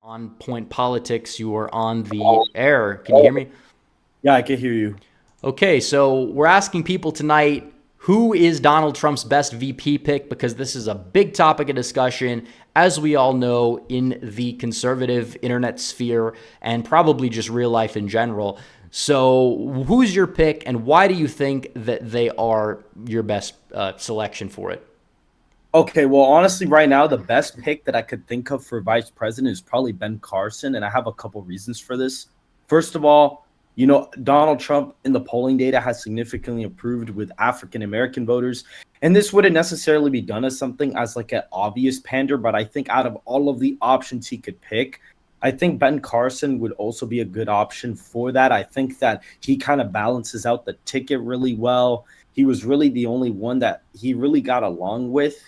On Point Politics. You are on the air. Can you hear me? Yeah, I can hear you. Okay, so we're asking people tonight who is Donald Trump's best VP pick because this is a big topic of discussion, as we all know, in the conservative internet sphere and probably just real life in general. So, who's your pick, and why do you think that they are your best selection for it? Okay, well, honestly, right now, the best pick that I could think of for vice president is probably Ben Carson, and I have a couple reasons for this. First of all, Donald Trump in the polling data has significantly improved with African American voters, and this wouldn't necessarily be done as something as like an obvious pander, but I think out of all of the options he could pick, I think Ben Carson would also be a good option for that. I think that he kind of balances out the ticket really well. He was really the only one that he really got along with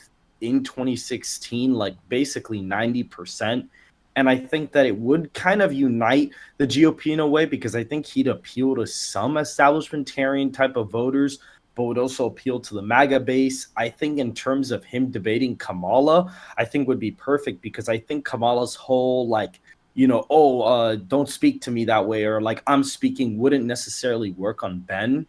in 2016, like basically 90%. And I think that it would kind of unite the GOP in a way because I think he'd appeal to some establishmentarian type of voters, but would also appeal to the MAGA base. I think in terms of him debating Kamala, I think would be perfect because I think Kamala's whole don't speak to me that way, or like I'm speaking wouldn't necessarily work on Ben,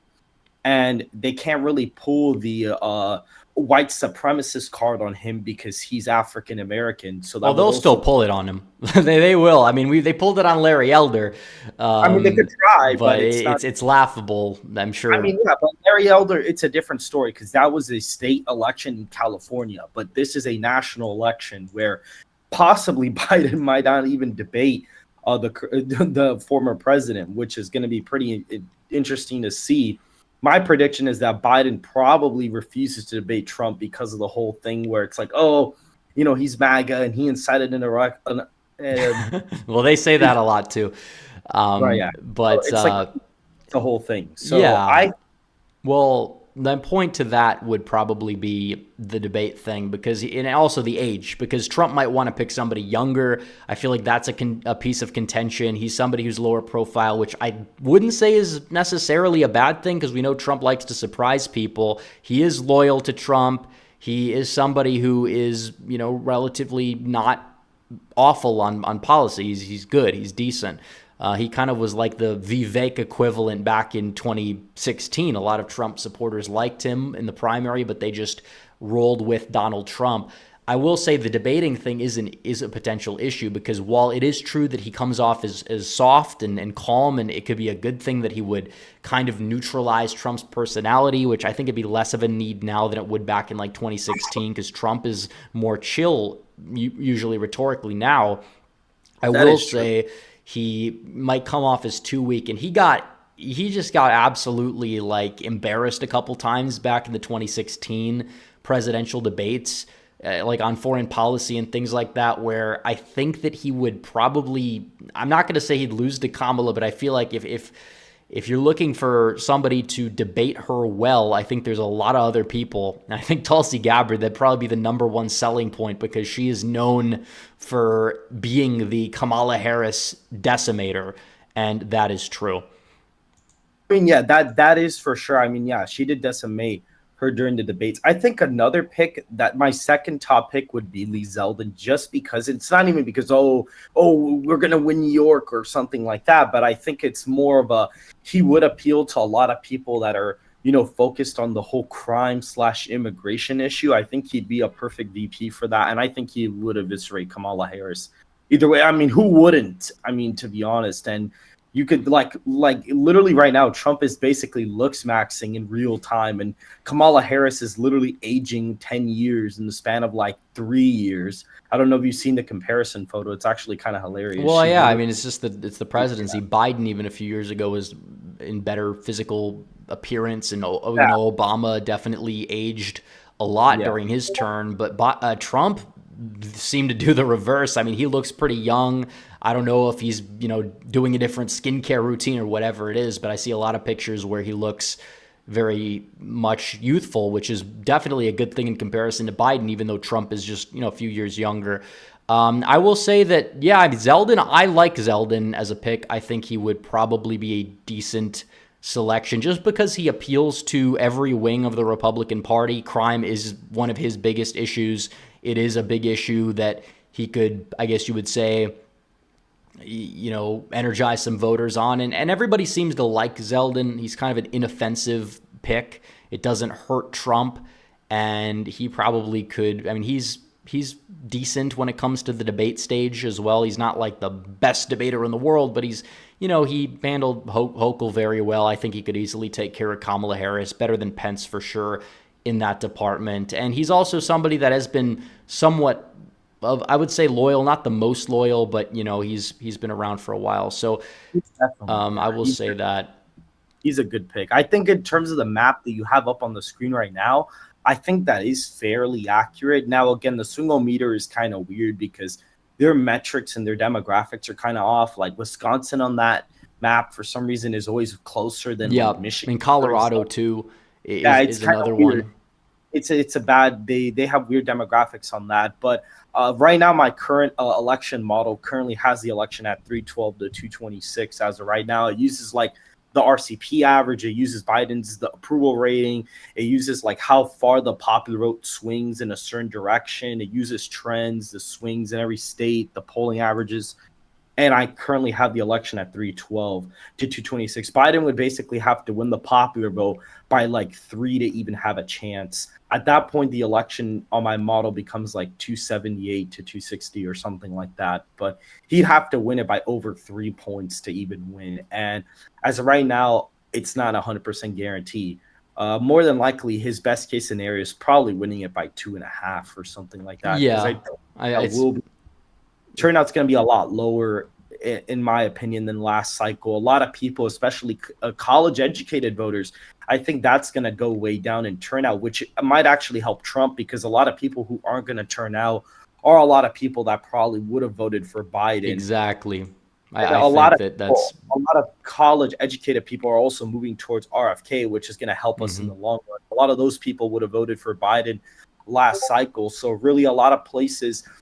and they can't really pull the white supremacist card on him because he's African American. So Oh, that would they'll still also, pull it on him. They will. I mean, they pulled it on Larry Elder, I mean, they could try, but but it's not. it's laughable. I'm I sure. mean, yeah, but Larry Elder, it's a different story because that was a state election in California, but this is a national election where possibly Biden might not even debate the former president, which is going to be pretty interesting to see. My prediction is that Biden probably refuses to debate Trump because of the whole thing where it's like, oh, he's MAGA and he incited Well, they say that a lot too. right, yeah. So But it's like the whole thing. So yeah, I well, the point to that would probably be the debate thing and also the age, because Trump might want to pick somebody younger. I feel like that's a piece of contention. He's somebody who's lower profile, which I wouldn't say is necessarily a bad thing because we know Trump likes to surprise people. He is loyal to Trump. He is somebody who is, relatively not awful on policy. He's good. He's decent. He kind of was like the Vivek equivalent back in 2016. A lot of Trump supporters liked him in the primary, but they just rolled with Donald Trump. I will say the debating thing is a potential issue because while it is true that he comes off as soft and calm, and it could be a good thing that he would kind of neutralize Trump's personality, which I think it'd be less of a need now than it would back in like 2016 because Trump is more chill, usually rhetorically now. I that will is true. say he might come off as too weak, and he just got absolutely like embarrassed a couple times back in the 2016 presidential debates, like on foreign policy and things like that, where I think that he would probably, I'm not going to say he'd lose to Kamala, but I feel like if you're looking for somebody to debate her well, I think there's a lot of other people. And I think Tulsi Gabbard, that'd probably be the number one selling point because she is known for being the Kamala Harris decimator, and that is true. I mean, yeah, that is for sure. I mean, yeah, she did decimate her during the debates. I think another pick that my second top pick would be Lee Zeldin, just because it's not even because we're gonna win New York or something like that, but I think it's more of a he would appeal to a lot of people that are focused on the whole crime/immigration issue. I think he'd be a perfect VP for that, and I think he would eviscerate Kamala Harris. Either way, I mean, who wouldn't? I mean, to be honest, and you could like literally right now, Trump is basically looks maxing in real time, and Kamala Harris is literally aging 10 years in the span of like 3 years. I don't know if you've seen the comparison photo. It's actually kind of hilarious. Well, She yeah, I literally, mean, it's the presidency. Biden, even a few years ago, was in better physical appearance, and yeah, Obama definitely aged a lot yeah. during his turn. But Trump seemed to do the reverse. I mean, he looks pretty young. I don't know if he's doing a different skincare routine or whatever it is, but I see a lot of pictures where he looks very much youthful, which is definitely a good thing in comparison to Biden, even though Trump is just a few years younger. I will say that, yeah, I mean, Zeldin, I like Zeldin as a pick. I think he would probably be a decent selection just because he appeals to every wing of the Republican Party. Crime is one of his biggest issues. It is a big issue that he could, I guess you would say, energize some voters on. And everybody seems to like Zeldin. He's kind of an inoffensive pick. It doesn't hurt Trump. And he probably could. I mean, he's decent when it comes to the debate stage as well. He's not like the best debater in the world, but he handled Hochul very well. I think he could easily take care of Kamala Harris, better than Pence for sure in that department. And he's also somebody that has been somewhat I would say loyal, not the most loyal, but he's been around for a while. So I will say that he's a good pick. I think in terms of the map that you have up on the screen right now, I think that is fairly accurate. Now, again, the swingometer is kind of weird because their metrics and their demographics are kind of off. Like Wisconsin on that map, for some reason, is always closer than like Michigan. In Colorado, too, is another one. It's a bad, they have weird demographics on that. But right now, my current election model currently has the election at 312 to 226 as of right now. It uses like the RCP average. It uses Biden's the approval rating. It uses like how far the popular vote swings in a certain direction. It uses trends, the swings in every state, the polling averages. And I currently have the election at 312 to 226. Biden would basically have to win the popular vote by like 3 to even have a chance. At that point, the election on my model becomes like 278 to 260 or something like that. But he'd have to win it by over 3 points to even win. And as of right now, it's not 100% guarantee. More than likely, his best case scenario is probably winning it by 2.5 or something like that. Yeah, Turnout's going to be a lot lower, in my opinion, than last cycle. A lot of people, especially college-educated voters, I think that's going to go way down in turnout, which might actually help Trump because a lot of people who aren't going to turn out are a lot of people that probably would have voted for Biden. Exactly. A lot of college-educated people are also moving towards RFK, which is going to help us in the long run. A lot of those people would have voted for Biden last cycle. So really a lot of places –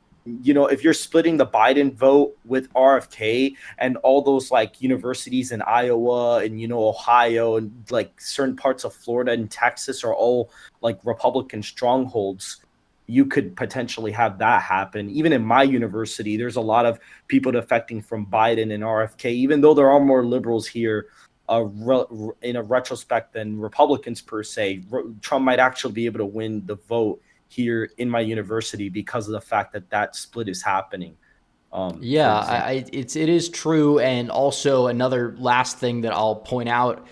if you're splitting the Biden vote with RFK and all those like universities in Iowa and, Ohio and like certain parts of Florida and Texas are all like Republican strongholds, you could potentially have that happen. Even in my university, there's a lot of people defecting from Biden and RFK, even though there are more liberals here in a retrospect than Republicans per se. Trump might actually be able to win the vote here in my university because of the fact that split is happening. It is true. And also another last thing that I'll point out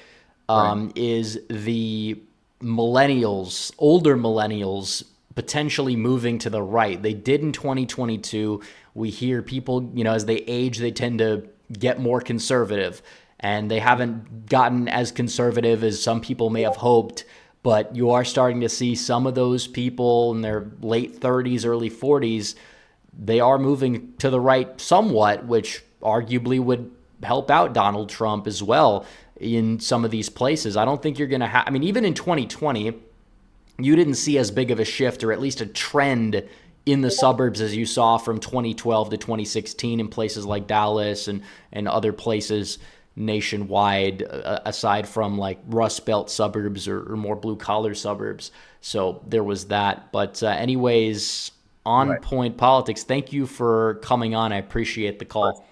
is the millennials, older millennials, potentially moving to the right. They did in 2022. We hear people, as they age, they tend to get more conservative, and they haven't gotten as conservative as some people may have hoped. But you are starting to see some of those people in their late 30s, early 40s, they are moving to the right somewhat, which arguably would help out Donald Trump as well in some of these places. I don't think you're going to have, even in 2020, you didn't see as big of a shift or at least a trend in the suburbs as you saw from 2012 to 2016 in places like Dallas and other places nationwide, aside from like Rust Belt suburbs or more blue collar suburbs. So there was that. But anyways, on point politics. Thank you for coming on. I appreciate the call.